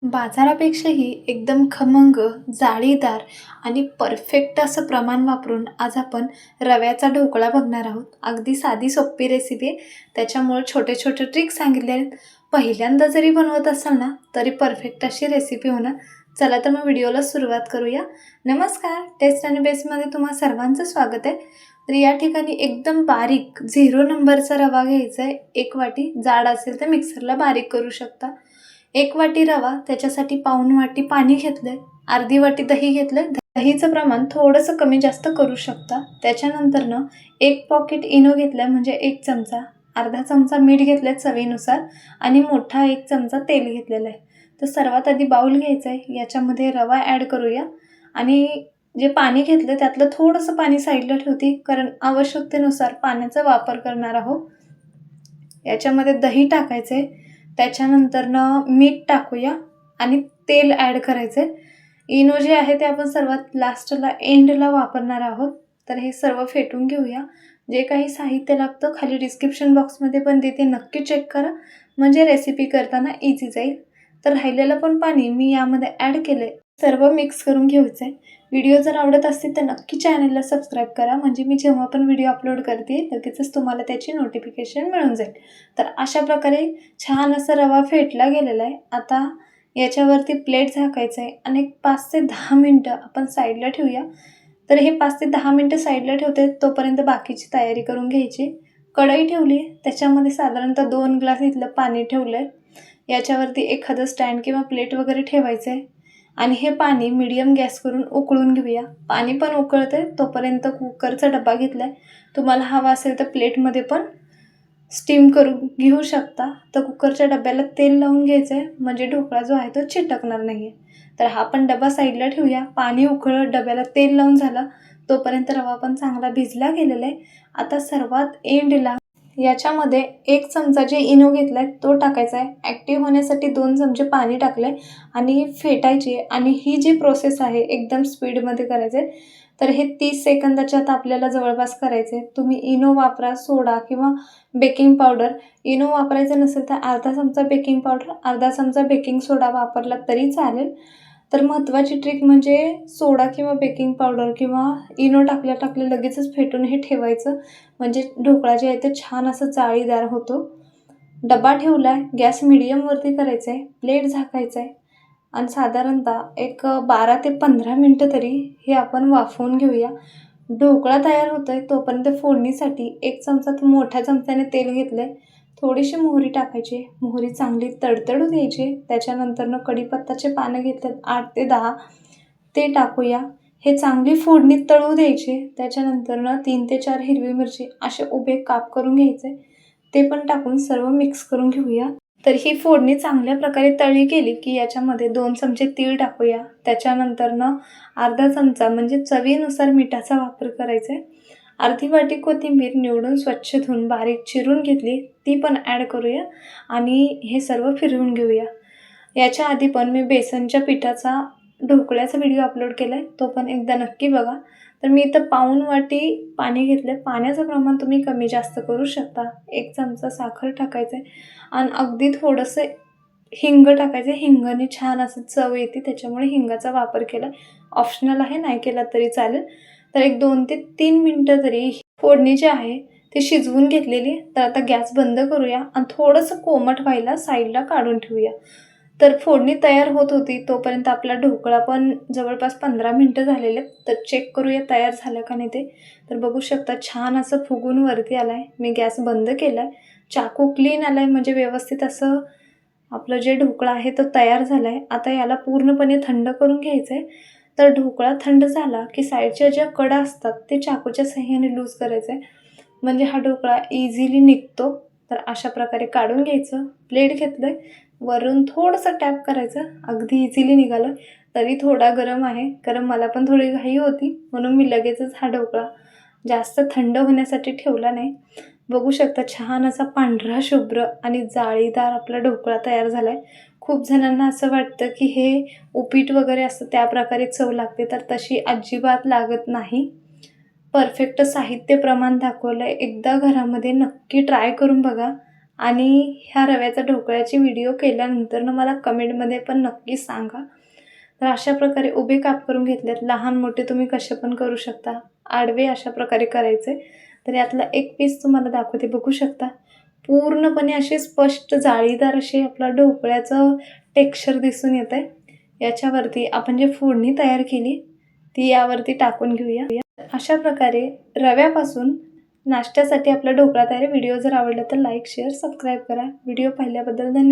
बाजारापेक्षाही एकदम खमंग, जाळीदार आणि परफेक्ट असं प्रमाण वापरून आज आपण रव्याचा ढोकळा बघणार आहोत. अगदी साधी सोपी रेसिपी आहे. त्याच्यामुळे छोटे-छोटे ट्रिक्स सांगितले आहेत. पहिल्यांदा जरी बनवत असाल ना, तरी परफेक्ट अशी रेसिपी होणार. चला तर मग व्हिडिओला सुरुवात करूया. नमस्कार, टेस्ट आणि बेस्टमध्ये तुम्हा सर्वांचं स्वागत आहे. तर या ठिकाणी एकदम बारीक 0 नंबरचा रवा घ्यायचा आहे. 1 वाटी, जाड असेल तर मिक्सरला बारीक करू शकता. 1 वाटी रवा, त्याच्यासाठी पाऊण वाटी पाणी घेतलंय, अर्धी वाटी दही घेतलंय. दहीचं प्रमाण थोडंसं कमी जास्त करू शकता. त्याच्यानंतरनं 1 पॉकेट इनो घेतलाय म्हणजे 1 चमचा, अर्धा चमचा मीठ घेतलंय चवीनुसार आणि मोठा 1 चमचा तेल घेतलेलं आहे. तर सर्वात आधी बाउल घ्यायचा आहे, याच्यामध्ये रवा ॲड करूया आणि जे पाणी घेतलं त्यातलं थोडंसं पाणी साईडला ठेवते, कारण आवश्यकतेनुसार पाण्याचा वापर करणार आहोत. याच्यामध्ये दही टाकायचं आहे, त्याच्यानंतरनं मीठ टाकूया आणि तेल ॲड करायचं आहे. इनो जे आहे ते आपण सर्वात लास्टला एंडला वापरणार आहोत. तर हे सर्व फेटून घेऊया. जे काही साहित्य लागतं खाली डिस्क्रिप्शन बॉक्समध्ये पण देते, नक्की चेक करा, म्हणजे रेसिपी करताना इझी जाईल. तर राहिलेलं पण पाणी मी यामध्ये ॲड केलं आहे. सर्व मिक्स करून घ्यायचं आहे. व्हिडिओ जर आवडत असतील तर नक्की चॅनलला सबस्क्राईब करा, म्हणजे मी जेव्हा पण व्हिडिओ अपलोड करते लगेचच तुम्हाला त्याची नोटिफिकेशन मिळून जाईल. तर अशा प्रकारे छान असा रवा फेटला गेलेला आहे. आता याच्यावरती प्लेट झाकायचं आहे आणि 5 ते 10 मिनटं आपण साईडला ठेवूया. तर हे 5 ते 10 मिनटं साईडला ठेवते, तोपर्यंत बाकीची तयारी करून घ्यायची. कढई ठेवली, त्याच्यामध्ये साधारणतः 2 ग्लास इथलं पाणी ठेवलं आहे. याच्यावरती एखादं स्टँड किंवा प्लेट वगैरे ठेवायचं आहे आणि हे पाणी मीडियम गॅस करून उकळून घेऊया. पाणी पण उकळतं आहे तोपर्यंत कुकरचा डबा घेतला आहे. तुम्हाला हवा असेल तर प्लेटमध्ये पण स्टीम करून घेऊ शकता. तर कुकरच्या डब्याला तेल लावून घ्यायचं आहे, म्हणजे ढोकळा जो आहे तो चिटकणार नाही आहे. तर हा पण डबा साईडला ठेवूया. पाणी उकळत डब्याला तेल लावून झालं, तोपर्यंत रवा पण चांगला भिजला गेलेला आहे. आता सर्वात एंडला याच्यामध्ये 1 चमचा जे इनो घेतला आहे तो टाकायचा आहे. ॲक्टिव्ह होण्यासाठी 2 चमचे पाणी टाकलं आहे आणि फेटायची आणि ही जी प्रोसेस आहे एकदम स्पीडमध्ये करायचं आहे. तर हे 30 सेकंदाच्या आत आपल्याला जवळपास करायचं आहे. तुम्ही इनो वापरा, सोडा किंवा बेकिंग पावडर. इनो वापरायचं नसेल तर अर्धा चमचा बेकिंग पावडर, अर्धा चमचा बेकिंग सोडा वापरला तरी चालेल. तर महत्त्वाची ट्रिक म्हणजे सोडा किंवा बेकिंग पावडर किंवा इनो टाकल्या लगेचच फेटून हे ठेवायचं, म्हणजे ढोकळा जे आहे ते छान असं जाळीदार होतो. डबा ठेवला आहे, गॅस मीडियमवरती करायचा आहे, प्लेट झाकायचं आहे आणि साधारणतः एक 12 ते 15 मिनटं तरी हे आपण वाफवून घेऊया. ढोकळा तयार होतो आहे तोपर्यंत फोडणीसाठी 1 चमचा मोठ्या चमच्याने तेल घेतलं आहे. थोडीशी मोहरी टाकायची, मोहरी चांगली तडतडू द्यायची. त्याच्यानंतरनं कढीपत्त्याचे पानं घेतलेत 8 ते 10, ते टाकूया. हे चांगली फोडणी तळू द्यायची. त्याच्यानंतरनं 3 ते 4 हिरवी मिरची असे उभे काप करून घ्यायचे, ते पण टाकून सर्व मिक्स करून घेऊया. तर ही फोडणी चांगल्या प्रकारे तळली गेली की याच्यामध्ये 2 चमचे तीळ टाकूया. त्याच्यानंतरनं अर्धा चमचा म्हणजे चवीनुसार मिठाचा वापर करायचा आहे. अर्धी वाटी कोथिंबीर निवडून स्वच्छ धुवून बारीक चिरून घेतली, ती पण ॲड करूया आणि हे सर्व फिरवून घेऊया. याच्या आधी पण मी बेसनच्या पिठाचा ढोकळ्याचा व्हिडिओ अपलोड केला आहे, तो पण एकदा नक्की बघा. तर मी इथं पाऊण वाटी पाणी घेतलं आहे. पाण्याचं प्रमाण तुम्ही कमी जास्त करू शकता. 1 चमचा साखर टाकायचं आहे आणि अगदी थोडंसं हिंग टाकायचं. हिंगाने छान असं चव येते, त्याच्यामुळे हिंगाचा वापर केला. ऑप्शनल आहे, नाही केला तरी चालेल. तर एक 2 ते 3 मिनटं तरी फोडणी जी आहे ती शिजवून घेतलेली. तर आता गॅस बंद करूया आणि थोडंसं कोमट व्हायला साईडला काढून ठेवूया. तर फोडणी तयार होत होती तोपर्यंत आपला ढोकळा पण जवळपास 15 मिनटं झालेले आहेत. तर चेक करूया तयार झालं का नाही ते. तर बघू शकता छान असं फुगून वरती आला आहे. मी गॅस बंद केला आहे. चाकू क्लीन आला आहे, म्हणजे व्यवस्थित असं आपलं जे ढोकळा आहे तो तयार झाला आहे. आता याला पूर्णपणे थंड करून घ्यायचं आहे. तर ढोकळा थंड झाला की साईडच्या ज्या कडा असतात ते चाकूच्या साहाय्याने लूज करायचं आहे, म्हणजे हा ढोकळा इझिली निघतो. तर अशा प्रकारे काढून घ्यायचं. प्लेट घेतलं आहे, वरून थोडंसं टॅप करायचं, अगदी इझिली निघालं. तरी थोडा गरम आहे, कारण मला पण थोडी घाई होती, म्हणून मी लगेचच हा ढोकळा जास्त थंड होण्यासाठी ठेवला नाही. बघू शकता छान असा पांढरा शुभ्र आणि जाळीदार आपला ढोकळा तयार झाला आहे. खूप जणांना असं वाटतं की हे उपीट वगैरे असतं त्या प्रकारे चव लागते, तर तशी अजिबात लागत नाही. परफेक्ट साहित्य प्रमाण दाखवलं आहे. एकदा घरामध्ये नक्की ट्राय करून बघा आणि ह्या रव्याचा ढोकळ्याची व्हिडिओ केल्यानंतर मला कमेंटमध्ये पण नक्की सांगा. तर अशा प्रकारे उभे काप करून घेतलेत. लहान मोठे तुम्ही कसे पण करू शकता. आडवे अशा प्रकारे करायचे. तर यातला एक पीस तुम्हाला दाखवते, बघू शकता. पूर्णपणे असे स्पष्ट जाळीदार असे आपला ढोकळ्याचं टेक्स्चर दिसून येतंय. याच्यावरती आपण जे फोडणी तयार केली ती यावरती टाकून घेऊया. अशा प्रकारे रव्यापासून नाश्त्यासाठी आपला ढोकळा तयार. व्हिडिओ जर आवडला तर लाईक, शेअर, सबस्क्राईब करा. व्हिडिओ पाहिल्याबद्दल धन्यवाद.